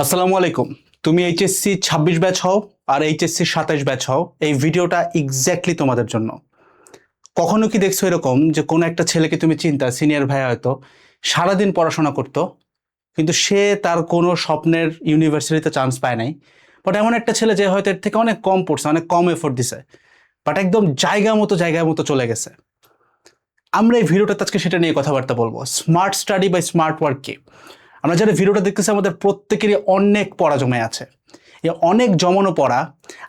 আসসালামু আলাইকুম। তুমি এইচএসসি 26 ব্যাচ হও আর এইচএসসি 27 ব্যাচ হও, এই ভিডিওটা এক্স্যাক্টলি তোমাদের জন্য। কখনো কি দেখছো এরকম যে কোনো একটা ছেলেকে তুমি চিন্তা, সিনিয়র ভাই হয়তো সারাদিন পড়াশোনা করতো, কিন্তু সে তার কোনো স্বপ্নের ইউনিভার্সিটিতে চান্স পায় নাই। বাট এমন একটা ছেলে যে হয়তো এর থেকে অনেক কম পড়ছে, অনেক কম এফোর্ট দিছে, বাট একদম জায়গা মতো চলে গেছে। আমরা এই ভিডিওটাতে আজকে সেটা নিয়ে কথাবার্তা বলবো, স্মার্ট স্টাডি বা স্মার্ট ওয়ার্ক কি। আমরা যারা ভিডিওটা দেখতেছি আমাদের প্রত্যেকেরই অনেক পড়া জমে আছে। এই অনেক জমানো পড়া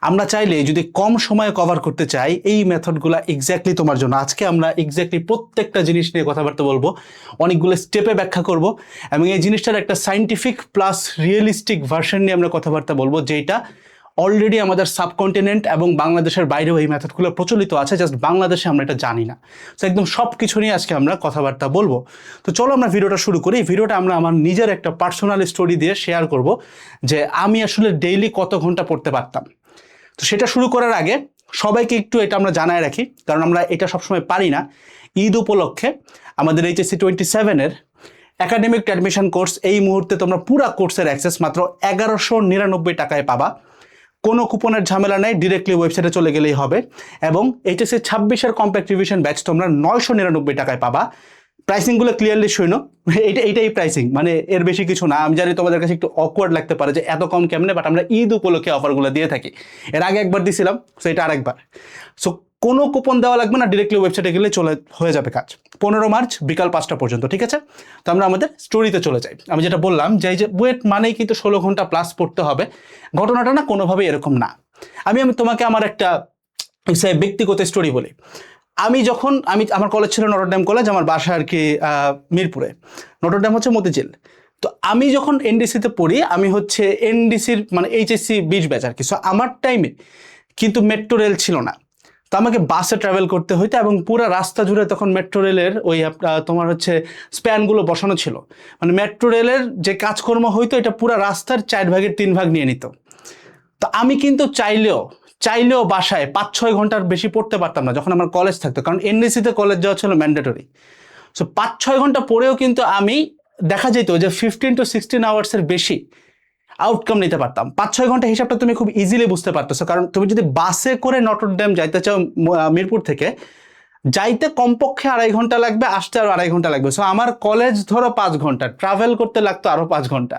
আমরা চাইলে যদি কম সময়ে কভার করতে চাই, এই মেথডগুলো এক্স্যাক্টলি তোমার জন্য। আজকে আমরা এক্স্যাক্টলি প্রত্যেকটা জিনিস নিয়ে কথাবার্তা বলবো, অনেকগুলো স্টেপে ব্যাখ্যা করব, এবং এই জিনিসটার একটা সাইন্টিফিক প্লাস রিয়েলিস্টিক ভার্সন নিয়ে আমরা কথাবার্তা বলবো, যেটা অলরেডি আমাদের সাবকন্টিনেন্ট এবং বাংলাদেশের বাইরেও এই মেথডগুলো প্রচলিত আছে, জাস্ট বাংলাদেশে আমরা এটা জানি না। তো একদম সব কিছু নিয়ে আজকে আমরা কথাবার্তা বলবো। তো চলো আমরা ভিডিওটা শুরু করি। এই ভিডিওটা আমরা আমার নিজের একটা পার্সোনাল স্টোরি দিয়ে শেয়ার করব, যে আমি আসলে ডেইলি কত ঘন্টা পড়তে পারতাম। তো সেটা শুরু করার আগে সবাইকে একটু এটা আমরা জানায় রাখি, কারণ আমরা এটা সবসময় পারি না। ঈদ উপলক্ষে আমাদের এইচএসসি 27-এর একাডেমিক অ্যাডমিশন কোর্স এই মুহূর্তে তোমরা পুরো কোর্সের অ্যাক্সেস মাত্র 1199 টাকায় পাবা। কোনো কুপনের ঝামেলা নেই, ডিরেক্টলি ওয়েবসাইটে চলে গেলেই হবে। এবং এইচএসসি 26-এর কম্প্যাক্ট রিভিশন ব্যাচ তোমরা 999 টাকায় পাবা। প্রাইসিংগুলো ক্লিয়ারলি শুনো, এইটাই প্রাইসিং, মানে এর বেশি কিছু না। আমি জানি তোমাদের কাছে একটু অকওয়ার্ড লাগতে পারে যে এত কম কেমনে, বাট আমরা ঈদ উপলক্ষে অফারগুলো দিয়ে থাকি। এর আগে একবার দিছিলাম, সো এটা আরেকবার। সো কোনো কুপন দেওয়া লাগবে না, ডিরেক্টলি ওয়েবসাইটে গেলে হয়ে যাবে কাজ। 15 মার্চ বিকাল 5টা পর্যন্ত, ঠিক আছে? তো আমরা আমাদের স্টোরিতে চলে যাই। আমি যেটা বললাম যে এই যে বুয়েট মানেই কিন্তু 16 ঘন্টা প্লাস পড়তে হবে, ঘটনাটা না কোনোভাবেই এরকম না। আমি তোমাকে আমার একটা ব্যক্তিগত স্টোরি বলি। আমার কলেজ ছিল নটরডেম কলেজ, আমার বাসা আর কি মিরপুরে। নটরডেম হচ্ছে মতিঝিল। তো আমি যখন এনডিসিতে পড়ি, আমি হচ্ছে এনডিসির মানে এইচএসসি 20 ব্যাচ আর কি। সো আমার টাইমে কিন্তু মেট্রো রেল ছিল না, তো আমাকে বাসে ট্রাভেল করতে হইতো, এবং পুরো রাস্তা জুড়ে তখন মেট্রো রেলের ওই তোমার হচ্ছে স্প্যানগুলো বসানো ছিল। মানে মেট্রো রেলের যে কাজকর্ম হইতো এটা পুরো রাস্তার 4 ভাগের 3 ভাগ নিয়ে নিত। তো আমি কিন্তু চাইলেও বাসায় 5-6 ঘন্টার বেশি পড়তে পারতাম না যখন আমার কলেজ থাকতো, কারণ এনডিসিতে কলেজ যাওয়া ছিল ম্যান্ডেটরি। সো 5-6 ঘন্টা পরেও কিন্তু আমি দেখা যেত যে 15 to 16 আওয়ার্সের বেশি আউটকাম নিতে পারতাম। 5-6 ঘন্টা হিসাবটা তুমি খুব ইজিলি বুঝতে পারতেছো, কারণ তুমি যদি বাসে করে নটরডেম যাইতে চাও মিরপুর থেকে, যাইতে কমপক্ষে 2.5 ঘন্টা লাগবে, আসতে আরো 2.5 ঘন্টা লাগবে। সো আমার কলেজ ধরো 5 ঘন্টা, ট্রাভেল করতে লাগতো আরো 5 ঘন্টা।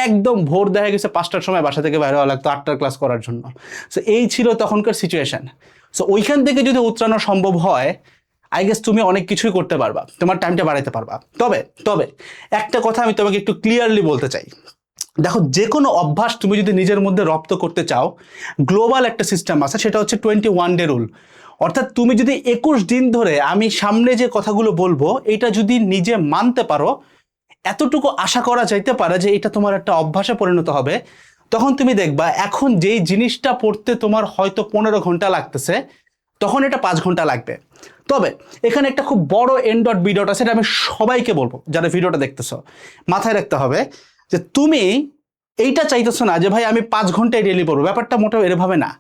একদম ভোর দেখা গেছে 5টার সময় বাসা থেকে বাইরে হওয়া লাগতো 8টার ক্লাস করার জন্য। সো এই ছিল তখনকার সিচুয়েশন। সো ওইখান থেকে যদি উতরানো সম্ভব হয়, আই গেস তুমি অনেক কিছুই করতে পারবা, তোমার টাইমটা বাড়াইতে পারবা। তবে তবে একটা কথা আমি তোমাকে একটু ক্লিয়ারলি বলতে চাই। দেখো, যে কোনো অভ্যাস তুমি যদি নিজের মধ্যে রপ্ত করতে চাও, গ্লোবাল একটা সিস্টেম আছে, সেটা হচ্ছে 21 ডে রুল। অর্থাৎ তুমি যদি 21 দিন ধরে আমি সামনে যে কথাগুলো বলবো এটা যদি নিজে মানতে পারো, এতটুকু আশা করা যাইতে পারে যে এটা তোমার একটা অভ্যাসে পরিণত হবে। তখন তুমি দেখবা এখন যেই জিনিসটা পড়তে তোমার হয়তো 15 ঘন্টা লাগতেছে, তখন এটা 5 ঘন্টা লাগবে। তবে এখানে একটা খুব বড় এন ডট বি ডট আছে, এটা আমি সবাইকে বলবো যারা ভিডিওটা দেখতেছো। মাথায় রাখতে হবে যে তুমি এইটা চাইতেছো না যে ভাই আমি 5 ঘন্টায় ডেইলি পড়বো, ব্যাপারটা মোটেও এরভাবে না।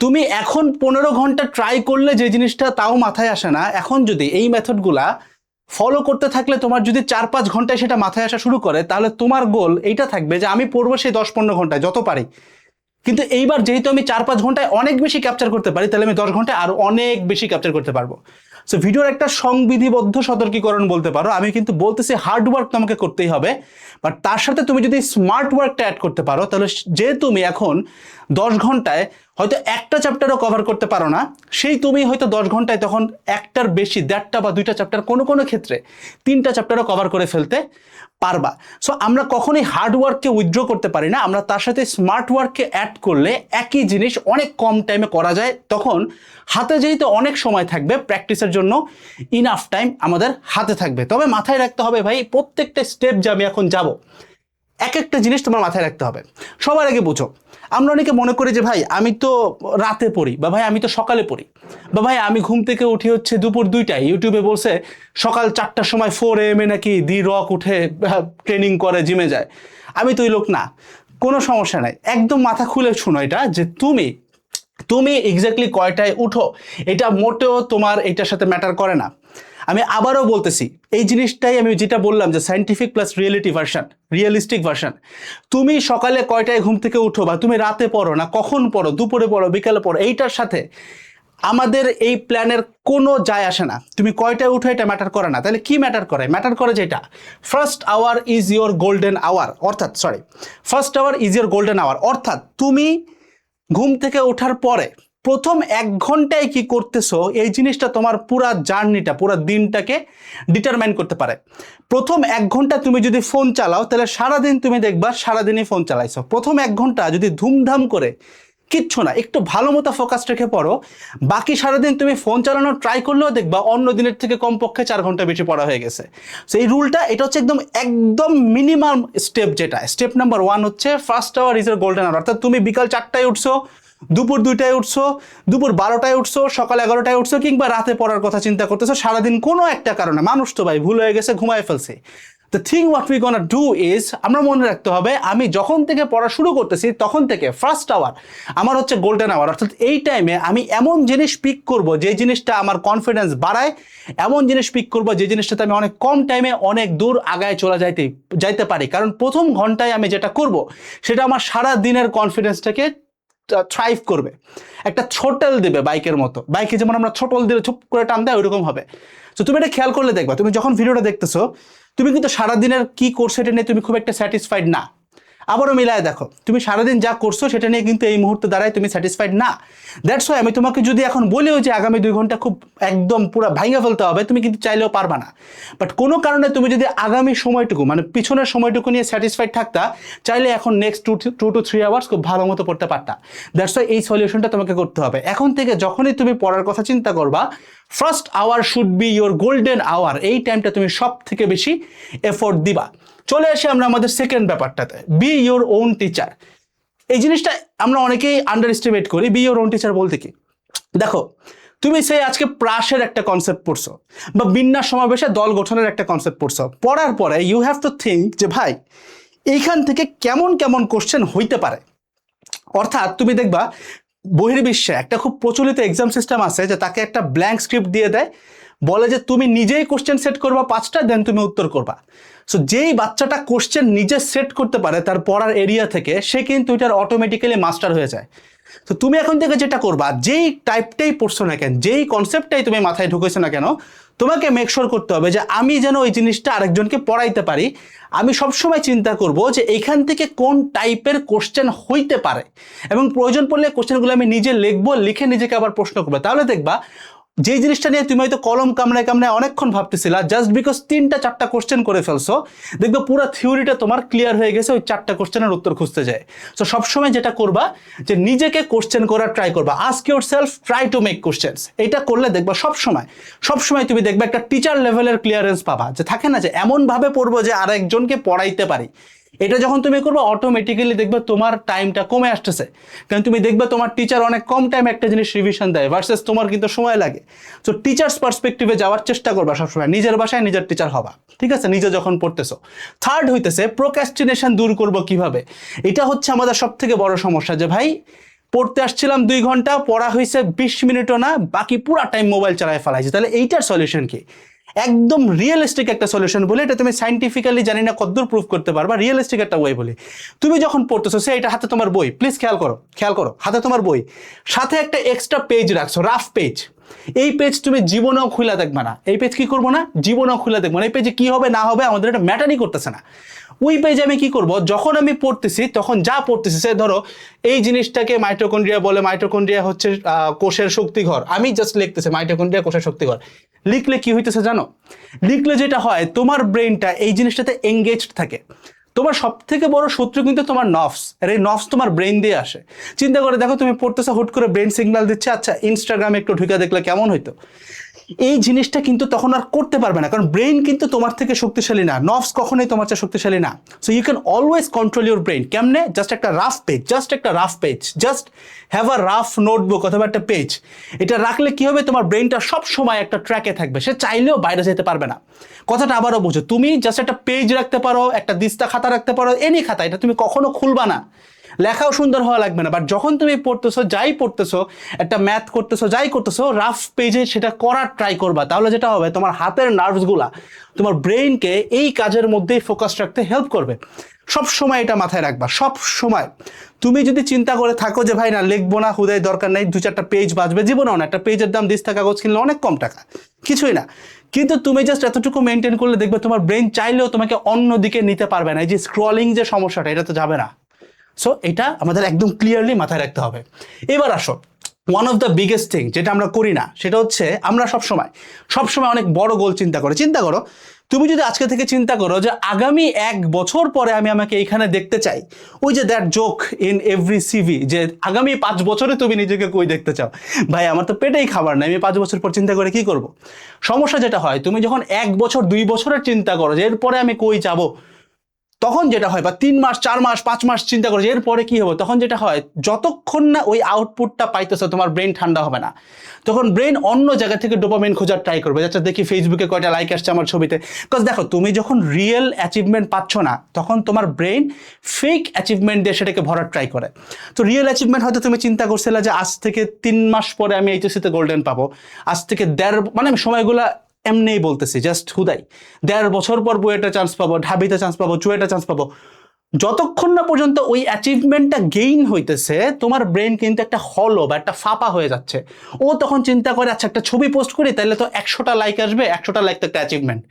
তুমি এখন 15 ঘন্টা ট্রাই করলে যে জিনিসটা তাও মাথায় আসে না, এখন যদি এই মেথডগুলা ফলো করতে থাকলে তোমার যদি 4-5 ঘন্টায় সেটা মাথায় আসা শুরু করে, তাহলে তোমার গোল এইটা থাকবে যে আমি পড়বো সেই 10-15 ঘন্টায় যত পারি। কিন্তু এইবার যেহেতু আমি 4-5 ঘন্টায় অনেক বেশি ক্যাপচার করতে পারি, তাহলে আমি 10 ঘন্টায় আরো অনেক বেশি ক্যাপচার করতে পারবো। সো ভিডিওর একটা সংবিধিবদ্ধ সতর্কীকরণ বলতে পারো, আমি কিন্তু বলতেছি হার্ড ওয়ার্ক তোমাকে করতেই হবে, বাট তার সাথে তুমি যদি স্মার্ট ওয়ার্কটা অ্যাড করতে পারো, তাহলে যে তুমি এখন 10 ঘন্টায় হয়তো একটা চ্যাপ্টারও কভার করতে পারো না, সেই তুমি হয়তো 10 ঘন্টায় তখন একটার বেশি 1.5টা বা 2টা চ্যাপ্টার, কোনো কোনো ক্ষেত্রে 3টা চ্যাপ্টারও কভার করে ফেলতে পারবা। সো আমরা কখনোই হার্ড ওয়ার্ককে উইথড্র করতে পারি না, আমরা তার সাথে স্মার্ট ওয়ার্ককে অ্যাড করলে একই জিনিস অনেক কম টাইমে করা যায়। তখন হাতে যেহেতু অনেক সময় থাকবে, প্র্যাকটিসের জন্য ইনাফ টাইম আমাদের হাতে থাকবে। তবে মাথায় রাখতে হবে ভাই, প্রত্যেকটা স্টেপ যে আমি এখন যাব, এক একটা জিনিস তোমার মাথায় রাখতে হবে। সবার আগে বুঝো, আমরা অনেকে মনে করি যে ভাই আমি তো রাতে পড়ি, বা ভাই আমি তো সকালে পড়ি, বা ভাই আমি ঘুম থেকে উঠি হচ্ছে দুপুর 2টায়, ইউটিউবে বলছে সকাল 4টার সময় 4 AM নাকি দি রক উঠে ট্রেনিং করে জিমে যায়। আমি তো ওই লোক না, কোনো সমস্যা নাই, একদম মাথা খুলে শুনো এটা, যে তুমি এক্স্যাক্টলি কয়টায় উঠো এটা মোটেও তোমার এটার সাথে ম্যাটার করে না। আমি আবারও বলতেছি, এই জিনিসটাই আমি যেটা বললাম যে সায়েন্টিফিক প্লাস রিয়েলিস্টিক ভার্সন। তুমি সকালে কয়টায় ঘুম থেকে উঠো বা তুমি রাতে পড়ো না কখন পড়ো, দুপুরে পড়ো বিকালে পড়ো, এইটার সাথে আমাদের এই প্ল্যানের কোনো যায় আসে না। তুমি কয়টায় উঠো এটা ম্যাটার করে না। তাহলে কি ম্যাটার করে? ম্যাটার করে যেটা first hour is your golden hour, অর্থাৎ তুমি ঘুম থেকে ওঠার পরে প্রথম 1 ঘন্টায় কি করতেছো এই জিনিসটা তোমার পুরা জার্নিটা, পুরা দিনটাকে ডিটারমাইন করতে পারে। প্রথম 1 ঘন্টা তুমি যদি ফোন চালাও তাহলে সারাদিন তুমি দেখবা সারাদিনই ফোন চালাইছো। প্রথম 1 ঘন্টা যদি ধুমধাম করে কিচ্ছু না, একটু ভালো মতো ফোকাস রেখে পড়ো, বাকি সারাদিন তুমি ফোন চালানোর ট্রাই করলেও দেখবা অন্য দিনের থেকে কমপক্ষে 4 ঘন্টা বেশি পড়া হয়ে গেছে। সো এই রুলটা, এটা হচ্ছে একদম মিনিমাম স্টেপ। যেটা স্টেপ নাম্বার 1 হচ্ছে ফার্স্ট আওয়ার ইজ এর গোল্ডেন আওয়ার। অর্থাৎ তুমি বিকাল 4টায় উঠছো, দুপুর 2টায় উঠছো, দুপুর 12টায় উঠছো, সকাল 11টায় উঠছো, কিংবা রাতে পড়ার কথা চিন্তা করতেছো, সারাদিন কোনো একটা কারণে, মানুষ তো ভাই ভুল হয়ে গেছে, ঘুমায় ফেলছে। The thing what we gonna do is, আমরা মনে রাখতে হবে আমি যখন থেকে পড়া শুরু করতেছি তখন থেকে ফার্স্ট আওয়ার আমার হচ্ছে গোল্ডেন আওয়ার। অর্থাৎ এই টাইমে আমি এমন জিনিস পিক করব যে জিনিসটা আমার কনফিডেন্স বাড়ায়, এমন জিনিস পিক করব যে জিনিসটাতে আমি অনেক কম টাইমে অনেক দূর আগায় চলে যাইতে পারি। কারণ প্রথম ঘন্টায় আমি যেটা করব সেটা আমার সারা দিনের কনফিডেন্সটাকে থ্রাইভ করবে, একটা ছোটল দেবে বাইকের মতো। বাইকে যেমন আমরা ছোটল দিলে চুপ করে টান দেয়, ওইরকম হবে। তো তুমি এটা খেয়াল করলে দেখবা, তুমি যখন ভিডিওটা দেখতেছো তুমি কিন্তু সারাদিনের কি করছো এটা নিয়ে তুমি খুব একটা স্যাটিসফাইড না। আবারও মিলায় দেখো, তুমি সারাদিন যা করছো সেটা নিয়ে কিন্তু এই মুহূর্তে দাঁড়ায় তুমি স্যাটিসফাইড না। দ্যাটস ওয়াই আমি তোমাকে যদি এখন বলিও যে আগামী 2 ঘন্টা খুব একদম পুরো ভাঙে ফেলতে হবে, তুমি কিন্তু চাইলেও পারবা না। বাট কোনো কারণে তুমি যদি আগামী সময়টুকু মানে পিছনের সময়টুকু নিয়ে স্যাটিসফাইড থাকতা, চাইলে এখন নেক্সট 2 to 3 আওয়ার্স খুব ভালো মতো পড়তে পারতা। দ্যাটস ওয়াই এই সলিউশনটা তোমাকে করতে হবে। এখন থেকে যখনই তুমি পড়ার কথা চিন্তা করবা, first hour should be your golden hour. এই টাইমটা তুমি সব থেকে বেশি এফোর্ট দিবা। চলে আসি আমরা আমাদের সেকেন্ড ব্যাপারটাতে, বি ইয়োর ওন টিচার। এই জিনিসটা আমরা অনেকেই আন্ডার এস্টিমেট করি। বি ইয়োর ওন টিচার বলতে কি? দেখো, তুমি সেই আজকে প্রাসের একটা কনসেপ্ট পড়ছো বা বিন্যাস সমাবেশে দল গঠনের একটা কনসেপ্ট পড়ছো, পড়ার পরে ইউ হ্যাভ টু থিঙ্ক যে ভাই এইখান থেকে কেমন কেমন কোশ্চেন হইতে পারে। অর্থাৎ তুমি দেখবা বহির্বিশ্বে একটা খুব প্রচলিত এক্সাম সিস্টেম আছে যে তাকে একটা ব্ল্যাঙ্ক স্ক্রিপ্ট দিয়ে দেয়, বলে যে তুমি নিজেই কোশ্চেন সেট করবা 5টা, দেন তুমি উত্তর করবা। সো যেই বাচ্চাটা কোশ্চেন নিজে সেট করতে পারে তার পড়ার এরিয়া থেকে, সে কিন্তু এটার অটোমেটিক্যালি মাস্টার হয়ে যায়। তো তুমি এখন থেকে যেটা করবা, যেই টাইপটাই পড়ছো না কেন, যেই কনসেপ্টটাই তুমি মাথায় ঢুকেছো না কেন, তোমাকে মেকশোর করতে হবে যে আমি যেন ওই জিনিসটা আরেকজনকে পড়াইতে পারি। আমি সবসময় চিন্তা করব যে এইখান থেকে কোন টাইপের কোশ্চেন হইতে পারে, এবং প্রয়োজন পড়লে কোশ্চেনগুলো আমি নিজে লিখবো, লিখে নিজেকে আবার প্রশ্ন করবো। তাহলে দেখবা যেই জিনিসটা নিয়ে তুমি হয়তো কলম কামড়ায় কামড়ায় অনেকক্ষণ ভাবতেছিলা, জাস্ট বিকজ 3-4টা কোশ্চেন করে ফেলছো, দেখবে পুরো থিওরিটা তোমার ক্লিয়ার হয়ে গেছে ওই 4টা কোশ্চেনের উত্তর খুঁজতে যায়। সো সবসময় যেটা করবা যে নিজেকে কোশ্চেন করার ট্রাই করবা, ask your self, try to make questions. এটা করলে দেখবা সবসময় তুমি দেখবে একটা টিচার লেভেলের ক্লিয়ারেন্স পাবা, যে থাকে না যে এমনভাবে পড়বো যে আরেকজনকে পড়াইতে পারি। এটা যখন তুমি করবে অটোমেটিক্যালি দেখবে তোমার টাইমটা কমে আসতেছে। কারণ তুমি দেখবে তোমার টিচার অনেক কম টাইমে একটা জিনিস রিভিশন দেয় ভার্সেস তোমার কিন্তু সময় লাগে। সো টিচার্স পার্সপেক্টিভে যাওয়ার চেষ্টা করবা সবসময়, নিজের বাসায় নিজের টিচার হবা, ঠিক আছে, নিজে যখন পড়তেছো। থার্ড হইতেছে প্রোক্রাস্টিনেশন দূর করবো কিভাবে। এটা হচ্ছে আমাদের সব থেকে বড় সমস্যা, যে ভাই পড়তে আসছিলাম 2 ঘন্টা, পড়া হয়েছে 20 মিনিটও না, বাকি পুরা টাইম মোবাইল চালায় ফেলাইছি। তাহলে এইটার সলিউশন কি? একদম রিয়েলিস্টিক একটা সলিউশন বলে, এটা তুমি সাইন্টিফিক্যালি জানি না কতদূর প্রুভ করতে পারবা, রিয়েলিস্টিক একটা ওয়ে বলি। তুমি যখন পড়তেছো সে এটা হাতে তোমার বই, প্লিজ খেয়াল করো হাতে তোমার বই, সাথে একটা এক্সট্রা পেজ রাখছো, রাফ পেজ। এই পেজ তুমি জীবনেও খুলে দেখবে না। এই পেজ কি করবো না, জীবনেও খুলে দেখবো না। এই পেজে কি হবে না হবে আমাদের এটা ম্যাটারই করতেছে না। ওই পেজে আমি কি করব, যখন আমি পড়তেছি তখন যা পড়তেছি, সে ধরো এই জিনিসটাকে মাইটোকন্ড্রিয়া বলে, মাইটোকন্ড্রিয়া হচ্ছে কোষের শক্তিঘর, আমি জাস্ট লিখতেছি মাইটোকন্ড্রিয়া কোষের শক্তিঘর। লিখলে কি হইতেছে জানো? লিখলে যেটা হয়, তোমার ব্রেনটা এই জিনিসটাতে এঙ্গেজড থাকে। তোমার সব থেকে বড় শত্রু কিন্তু তোমার নফস, আর এই নফস তোমার ব্রেন দিয়ে আসে। চিন্তা করে দেখো, তুমি পড়তেছো, হুট করে ব্রেন সিগন্যাল দিচ্ছে, আচ্ছা ইনস্টাগ্রামে একটু ঢুকে দেখলে কেমন হইতো। এই জিনিসটা কিন্তু তখন আর করতে পারবে না, কারণ ব্রেন কিন্তু তোমার থেকে শক্তিশালী না, নফস কখনোই তোমার চেয়ে শক্তিশালী না। So you can always control your brain. কেমনে? জাস্ট একটা rough page, just have a rough notebook অথবা একটা পেজ। এটা রাখলে কি হবে, তোমার ব্রেনটা সব সময় একটা ট্র্যাকে থাকবে, সে চাইলেও বাইরে যেতে পারবে না। কথাটা আবারও বুঝো, তুমি জাস্ট একটা পেজ রাখতে পারো, একটা দিস্তা খাতা রাখতে পারো, এনি খাতা, এটা তুমি কখনো খুলবা না। লেখাও সুন্দর হওয়া লাগবে না, বাট যখন তুমি পড়তেছো, যাই পড়তেছো, একটা ম্যাথ করতেছো, যাই করতেছো, রাফ পেজে সেটা করার ট্রাই করবা। তাহলে যেটা হবে, তোমার হাতের নার্ভসগুলা তোমার ব্রেইনকে এই কাজের মধ্যেই ফোকাস রাখতে হেল্প করবে। সব সময় এটা মাথায় রাখবা, সব সময়। তুমি যদি চিন্তা করে থাকো যে ভাই না লিখবো না, হুদাই দরকার নেই, 2-4টা পেজ বাঁচবে, জীবনেও না। একটা পেজের দাম 10 টাকা, কাগজ কিনলে অনেক কম টাকা, কিছুই না। কিন্তু তুমি জাস্ট এতটুকু মেনটেন করলে দেখবে তোমার ব্রেন চাইলেও তোমাকে অন্য দিকে নিতে পারবে না। এই যে স্ক্রলিং যে সমস্যাটা, এটা তো যাবে না। সো এটা আমাদের একদম ক্লিয়ারলি মাথায় রাখতে হবে। এবার আসো, one of the biggest thing যেটা আমরা করি না, সেটা হচ্ছে আমরা সবসময় অনেক বড় গোল চিন্তা করো। তুমি যদি আজকে থেকে চিন্তা করো যে আগামী 1 বছর পরে আমাকে এইখানে দেখতে চাই, ওই যে that joke in every CV, যে আগামী 5 বছরে তুমি নিজেকে কই দেখতে চাও। ভাই আমার তো পেটেই খাবার নাই, আমি 5 বছর পর চিন্তা করে কি করব? সমস্যা যেটা হয়, তুমি যখন 1 বছর 2 বছরের চিন্তা করো যে এরপরে আমি কই যাবো, তখন যেটা হয়, বা 3 মাস 4 মাস 5 মাস চিন্তা করে যে এরপরে কি হবে, তখন যেটা হয়, যতক্ষণ না ওই আউটপুটটা পাইতেছে তোমার ব্রেন ঠান্ডা হবে না। তখন ব্রেন অন্য জায়গা থেকে ডোপামিন খোঁজার ট্রাই করবে, যাতে দেখি ফেসবুকে কয়টা লাইক আসছে আমার ছবিতে। বিকজ দেখো, তুমি যখন রিয়েল অ্যাচিভমেন্ট পাচ্ছ না, তখন তোমার ব্রেন ফেক অ্যাচিভমেন্ট দিয়ে সেটাকে ভরার ট্রাই করে। তো রিয়েল অ্যাচিভমেন্ট হয়তো তুমি চিন্তা করছিলে যে আজ থেকে 3 মাস পরে আমি এইচএসসিতে গোল্ডেন পাবো, আজ থেকে মানে আমি সময়গুলা এমনিই বলতেছি, জাস্ট হুদাই। 1.5 বছর পর বুয়েটে চান্স পাবো, ঢাবিতে চান্স পাবো, চুয়েটে চান্স পাবো। যতক্ষণ না পর্যন্ত ওই অ্যাচিভমেন্টটা গেইন হইতেছে, তোমার ব্রেন কিন্তু একটা হলো বা একটা ফাঁপা হয়ে যাচ্ছে। ও তখন চিন্তা করে, আচ্ছা একটা ছবি পোস্ট করি, তাহলে তো 100টা লাইক আসবে, 100টা লাইক তো একটা অ্যাচিভমেন্ট।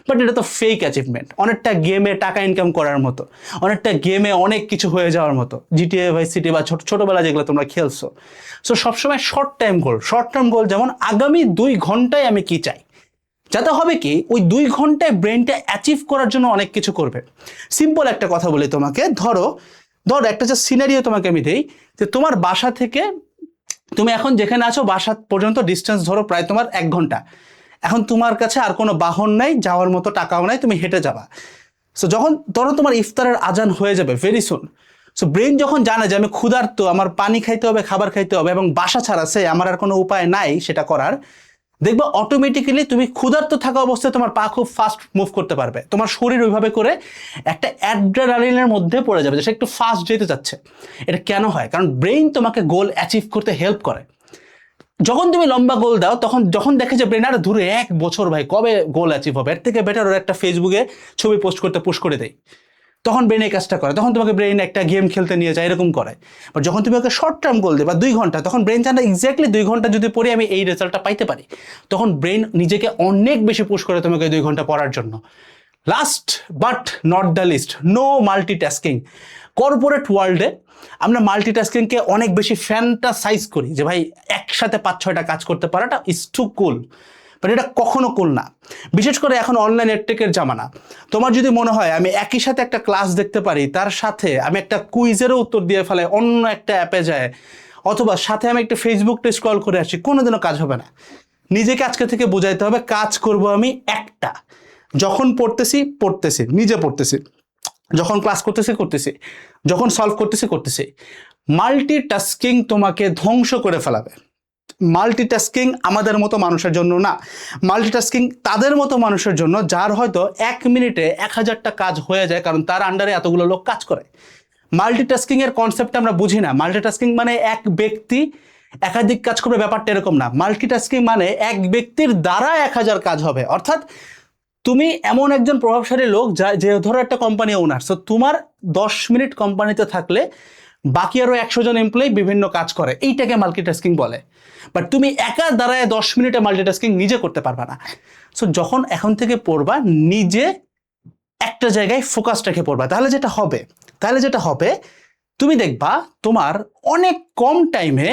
বাট এটা তো ফেক অ্যাচিভমেন্ট, অনেকটা গেমে টাকা ইনকাম করার মতো, অনেকটা গেমে অনেক কিছু হয়ে যাওয়ার মতো, জিটিএ ভাই সিটি বা ছোটবেলা যেগুলো তোমরা খেলছো। সো সবসময় শর্ট টার্ম গোল, যেমন আগামী 2 ঘন্টায় আমি কি চাই, যাতে হবে কি ওই 2 ঘন্টায় ব্রেনটা অ্যাচিভ করার জন্য অনেক কিছু করবে। সিম্পল একটা কথা বলি তোমাকে, ধরো একটা যে সিনারিও তোমাকে আমি দেই, যে তোমার বাসা থেকে তুমি এখন যেখানে আছো, বাসা পর্যন্ত ডিস্টেন্স ধরো প্রায় তোমার 1 ঘন্টা। এখন তোমার কাছে আর কোনো বাহন নাই, যাওয়ার মতো টাকাও নাই, তুমি হেঁটে যাবা। সো যখন ধরো তোমার ইফতারের আজান হয়ে যাবে ভেরি সুন, সো ব্রেন যখন জানে যে আমি ক্ষুধার্ত, আমার পানি খাইতে হবে, খাবার খাইতে হবে, এবং বাসা ছাড়া সে আমার আর কোনো উপায় নাই সেটা করার, দেখবে অটোমেটিক্যালি তুমি ক্ষুধার্ত থাকা অবস্থায় তোমার পা খুব ফাস্ট মুভ করতে পারবে। তোমার শরীর ওইভাবে করে একটা অ্যাড্রেনালিনের মধ্যে পড়ে যাবে, যে সে একটু ফাস্ট যেতে চাচ্ছে। এটা কেন হয়? কারণ ব্রেইন তোমাকে গোল অ্যাচিভ করতে হেল্প করে। যখন তুমি লম্বা গোল দাও, তখন যখন দেখে যে ব্রেন আরে ধরে 1 বছর ভাই কবে গোল অ্যাচিভ হবে, এর থেকে বেটার ওর একটা ফেসবুকে ছবি পোস্ট করতে পুশ করে দেয়, তখন ব্রেন এই কাজটা করে। তখন তোমাকে ব্রেন একটা গেম খেলতে নিয়ে যায়, এরকম করে। বাট যখন তুমি ওকে শর্ট টার্ম গোল দেবে 2 ঘন্টা, তখন ব্রেন জানে এক্স্যাক্টলি 2 ঘন্টা যদি পড়ি আমি এই রেজাল্টটা পাইতে পারি। তখন ব্রেন নিজেকে অনেক বেশি পুশ করে তোমাকে 2 ঘন্টা পড়ার জন্য। Last but not the least, no multitasking. Corporate ওয়ার্ল্ডে আমরা মাল্টিটাস্কিংকে অনেক বেশি ফ্যান্টাসাইজ করি, যে ভাই একসাথে 5-6টা কাজ করতে পারাটা ইজ টু কুল। বাট এটা কখনো কুল না, বিশেষ করে এখন অনলাইন এডটেকের জামানা। তোমার যদি মনে হয় আমি একই সাথে একটা ক্লাস দেখতে পারি, তার সাথে আমি একটা কুইজেরও উত্তর দিয়ে ফেলে অন্য একটা অ্যাপে যায়, অথবা সাথে আমি একটা ফেসবুকটা স্ক্রল করে আসি, কোনোদিনও কাজ হবে না। নিজেকে আজকে থেকে বোঝাইতে হবে, কাজ করব আমি একটা। যখন পড়তেছি, নিজে পড়তেছি, যখন ক্লাস করতেছি, যখন সলভ করতেছি। মাল্টিটাস্কিং তোমাকে ধ্বংস করে ফেলাবে। মাল্টিটাস্কিং আমাদের মতো মানুষের জন্য না, মাল্টিটাস্কিং তাদের মতো মানুষের জন্য যার হয়তো 1 মিনিটে 1000টা কাজ হয়ে যায়, কারণ তার আন্ডারে এতগুলো লোক কাজ করে। মাল্টিটাস্কিং এর কনসেপ্ট আমরা বুঝি না। মাল্টিটাস্কিং মানে এক ব্যক্তি একাধিক কাজ করবে, ব্যাপারটা এরকম না। মাল্টিটাস্কিং মানে এক ব্যক্তির দ্বারা 1000 কাজ হবে। অর্থাৎ তুমি এমন একজন প্রভাবশালী লোক, যে ধরো একটা কোম্পানি ওনার, সো তোমার 10 মিনিট কোম্পানিতে থাকলে বাকি আরো 100 জন এমপ্লয়ি বিভিন্ন কাজ করে, এইটাকে মাল্টিটাস্কিং বলে। বাট তুমি একা দাঁড়ায় 10 মিনিটে মাল্টিটাস্কিং নিজে করতে পারবা না। সো যখন এখন থেকে পড়বা, নিজে একটা জায়গায় ফোকাস রেখে পড়বা, তাহলে যেটা হবে তুমি দেখবা তোমার অনেক কম টাইমে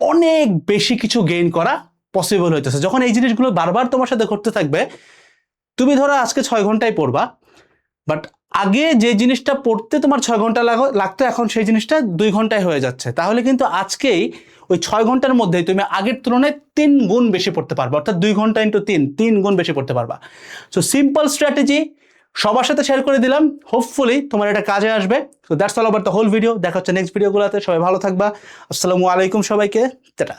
অনেক বেশি কিছু গেইন করা পসিবল হইতেছে। যখন এই জিনিসগুলো বারবার তোমার সাথে ঘটতে থাকবে, তুমি ধরো আজকে 6 ঘন্টায় পড়বা, বাট আগে যে জিনিসটা পড়তে তোমার 6 ঘন্টা লাগতো, এখন সেই জিনিসটা 2 ঘন্টায় হয়ে যাচ্ছে। তাহলে কিন্তু আজকেই ওই 6 ঘন্টার মধ্যে তুমি আগের তুলনায় 3 গুণ বেশি পড়তে পারবা, অর্থাৎ 2 ঘন্টা ইন্টু 3 গুণ বেশি পড়তে পারবা। সো সিম্পল স্ট্র্যাটেজি সবার সাথে শেয়ার করে দিলাম, হোপফুলি তোমার এটা কাজে আসবে। So that's all over the whole video. দেখা হচ্ছে নেক্সট ভিডিওগুলোতে। সবাই ভালো থাকবা। আসসালামু আলাইকুম সবাইকে, টাটা।